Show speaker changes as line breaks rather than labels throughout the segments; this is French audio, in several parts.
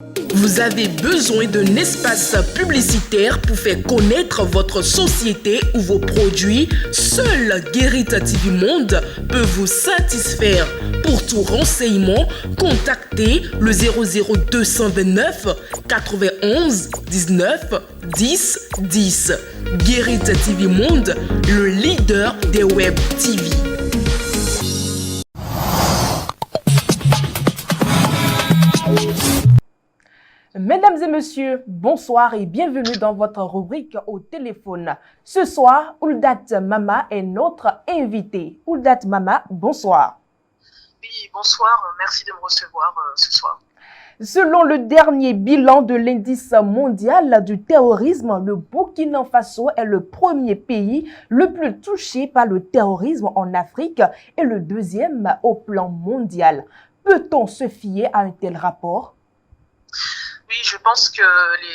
Vous avez besoin d'un espace publicitaire pour faire connaître votre société ou vos produits? Seul Guérit TV Monde peut vous satisfaire. Pour tout renseignement, contactez le 00229 91 19 10 10. Guérit TV Monde, le leader des web TV.
Mesdames et messieurs, bonsoir et bienvenue dans votre rubrique au téléphone. Ce soir, Ouldat Mama est notre invité. Ouldat Mama, bonsoir.
Oui, bonsoir, merci de me recevoir ce soir.
Selon le dernier bilan de l'indice mondial du terrorisme, le Burkina Faso est le premier pays le plus touché par le terrorisme en Afrique et le deuxième au plan mondial. Peut-on se fier à un tel rapport?
Oui, je pense que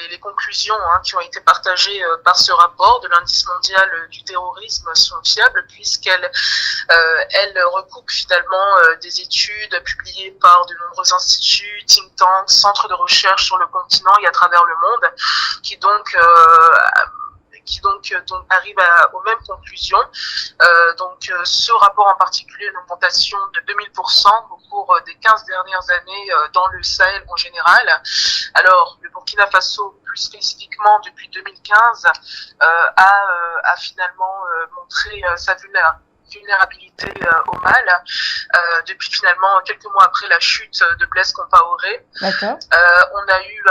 les conclusions qui ont été partagées par ce rapport de l'indice mondial du terrorisme sont fiables puisqu'elles recoupent finalement des études publiées par de nombreux instituts, think tanks, centres de recherche sur le continent et à travers le monde qui donc arrive aux mêmes conclusions. Ce rapport en particulier, une augmentation de 20% au cours des 15 dernières années dans le Sahel en général. Alors, le Burkina Faso, plus spécifiquement depuis 2015, a finalement montré sa vulnérabilité au mal depuis finalement quelques mois après la chute de Blaise Compaoré. On a eu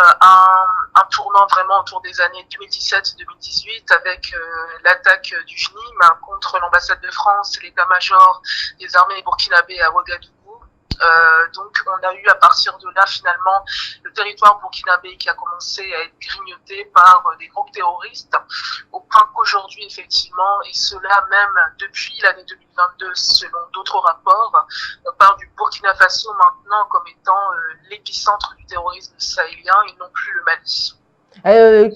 un tournant vraiment autour des années 2017-2018 avec l'attaque du FNIM contre l'ambassade de France et l'état-major des armées burkinabées à Ouagadougou. Donc on a eu à partir de là finalement le territoire burkinabé qui a commencé à être grignoté par des groupes terroristes au point qu'aujourd'hui effectivement, et cela même depuis l'année 2022 selon d'autres rapports, on parle du Burkina Faso maintenant comme étant l'épicentre du terrorisme sahélien et non plus le Mali.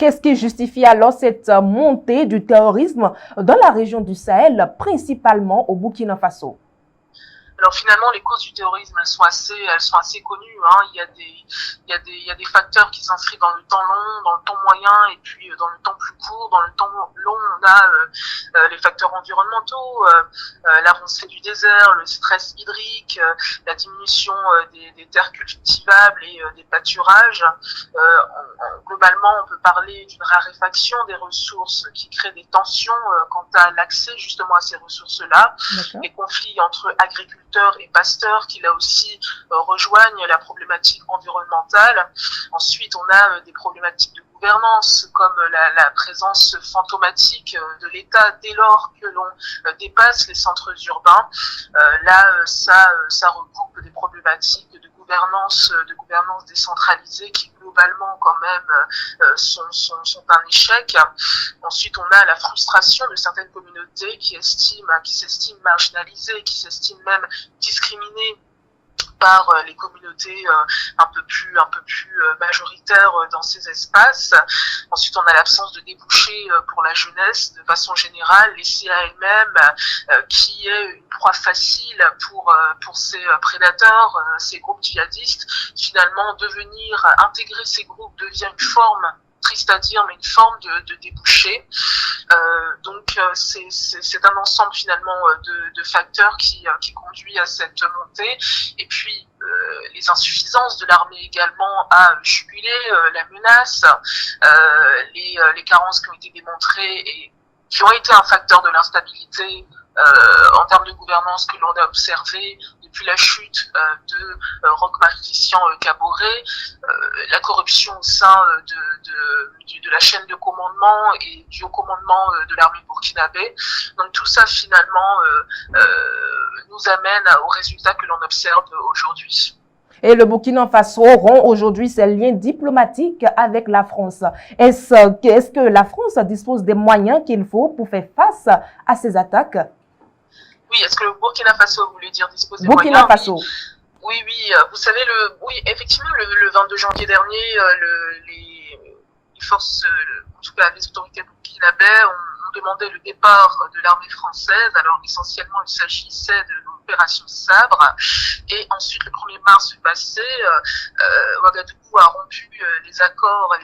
Qu'est-ce qui justifie alors cette montée du terrorisme dans la région du Sahel, principalement au Burkina Faso?
Alors finalement, les causes du terrorisme, elles sont assez connues. Il y a des facteurs qui s'inscrivent dans le temps long, dans le temps moyen, et puis dans le temps plus court. Dans le temps long, on a les facteurs environnementaux, l'avancée du désert, le stress hydrique, la diminution des terres cultivables et des pâturages. Globalement, on peut parler d'une raréfaction des ressources qui crée des tensions quant à l'accès justement à ces ressources-là. Les conflits entre agriculteurs et pasteurs qui là aussi rejoignent la problématique environnementale. Ensuite, on a des problématiques de gouvernance comme la présence fantomatique de l'État dès lors que l'on dépasse les centres urbains. Ça regroupe des problématiques de gouvernance décentralisée qui globalement quand même sont un échec. Ensuite, on a la frustration de certaines communautés qui s'estiment marginalisées, qui s'estiment même discriminées par les communautés un peu plus majoritaires dans ces espaces. Ensuite, on a l'absence de débouchés pour la jeunesse de façon générale, laissée à elle-même, qui est une proie facile pour ces prédateurs, ces groupes djihadistes. Finalement, intégrer ces groupes devient une forme, triste à dire, mais une forme de débouché. C'est un ensemble finalement de facteurs qui conduit à cette montée. Et puis les insuffisances de l'armée également à juguler la menace, les carences qui ont été démontrées et qui ont été un facteur de l'instabilité en termes de gouvernance que l'on a observé depuis la chute de Roch-Marc-Christian Kaboré, la corruption au sein de la chaîne de commandement et du haut commandement de l'armée burkinabé. Donc tout ça finalement nous amène aux résultats que l'on observe aujourd'hui.
Et le Burkina Faso rompt aujourd'hui ses liens diplomatiques avec la France. Est-ce que la France dispose des moyens qu'il faut pour faire face à ces attaques?
Oui, est-ce que le Burkina Faso voulait dire dispose des
Burkina
moyens?
Faso.
Oui, vous savez, effectivement, le 22 janvier dernier, les forces, en tout cas les autorités burkinabées, ont demandait le départ de l'armée française. Alors essentiellement, il s'agissait de l'opération Sabre. Et ensuite, le 1er mars passé, Ouagadougou a rompu les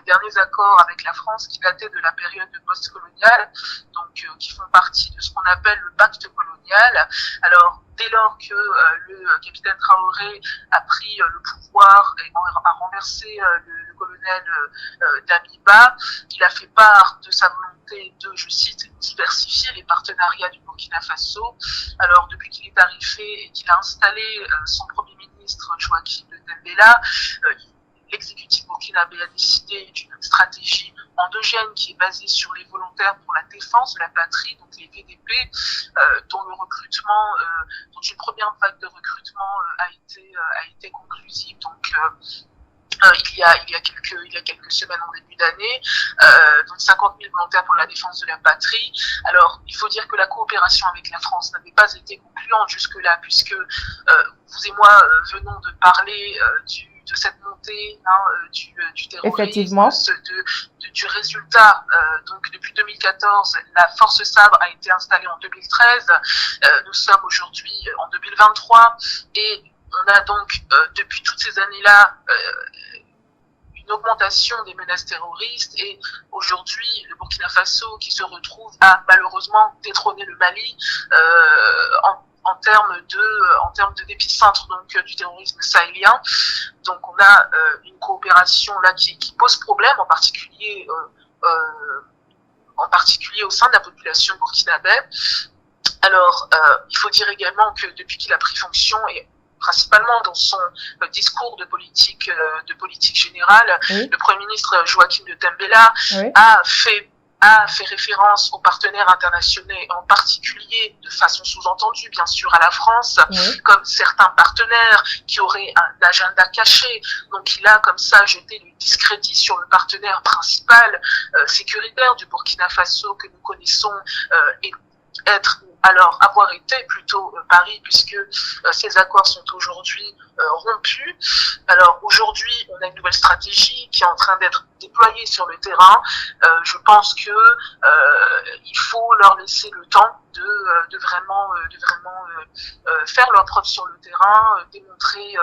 derniers accords avec la France qui dataient de la période post-coloniale, donc qui font partie de ce qu'on appelle le pacte colonial. Alors, dès lors que le capitaine Traoré a pris le pouvoir et a renversé le colonel Damiba, il a fait part de sa volonté de, je cite, diversifier les partenariats du Burkina Faso. Alors, depuis qu'il est arrivé et qu'il a installé son premier ministre, Joachim Dembélé, l'exécutif burkinabé a décidé d'une stratégie endogène qui est basée sur les volontaires pour la défense de la patrie, donc les VDP, dont le recrutement, dont une première vague de recrutement a été conclusive. Donc il y a quelques semaines en début d'année, donc 50 000 volontaires pour la défense de la patrie. Alors, il faut dire que la coopération avec la France n'avait pas été concluante jusque-là, puisque vous et moi venons de parler de cette montée du terrorisme,
Effectivement.
du résultat. Donc depuis 2014, la Force Sabre a été installée en 2013. Nous sommes aujourd'hui en 2023 et on a donc depuis toutes ces années-là une augmentation des menaces terroristes et aujourd'hui le Burkina Faso qui se retrouve à malheureusement détrôner le Mali en termes d'épicentre donc du terrorisme sahélien. Donc on a une coopération là qui pose problème, en particulier au sein de la population burkinabé. Alors il faut dire également que depuis qu'il a pris fonction et principalement dans son discours de politique générale, oui. Le Premier ministre Joachim Dembélé oui. a fait référence aux partenaires internationaux, en particulier de façon sous-entendue, bien sûr, à la France, oui. Comme certains partenaires qui auraient un agenda caché. Donc il a comme ça jeté le discrédit sur le partenaire principal sécuritaire du Burkina Faso que nous connaissons et avoir été plutôt Paris, puisque ces accords sont aujourd'hui rompus. Alors aujourd'hui, on a une nouvelle stratégie qui est en train d'être déployée sur le terrain. Je pense que il faut leur laisser le temps de vraiment faire leur preuve sur le terrain, démontrer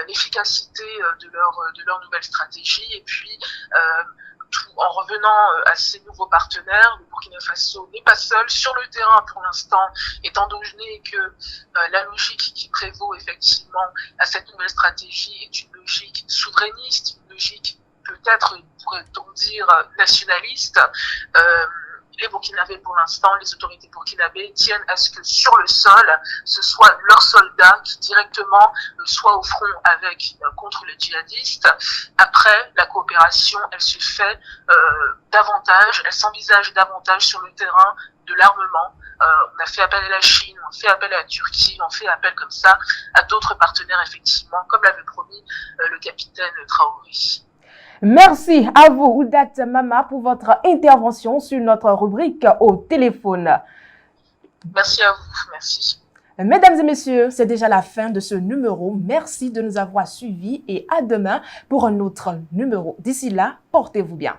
l'efficacité de leur nouvelle stratégie, et puis en revenant à ces nouveaux partenaires, le Burkina Faso n'est pas seul sur le terrain pour l'instant, étant donné que la logique qui prévaut effectivement à cette nouvelle stratégie est une logique souverainiste, une logique peut-être, pourrait-on dire, nationaliste. Les Burkinabés, pour l'instant, les autorités burkinabées tiennent à ce que sur le sol, ce soit leurs soldats qui directement soient au front contre les djihadistes. Après, la coopération, elle se fait davantage, elle s'envisage davantage sur le terrain de l'armement. On a fait appel à la Chine, on fait appel à la Turquie, on fait appel comme ça à d'autres partenaires, effectivement, comme l'avait promis le capitaine Traoré.
Merci à vous, Oudat Mama, pour votre intervention sur notre rubrique au téléphone.
Merci à vous, merci.
Mesdames et messieurs, c'est déjà la fin de ce numéro. Merci de nous avoir suivis et à demain pour un autre numéro. D'ici là, portez-vous bien.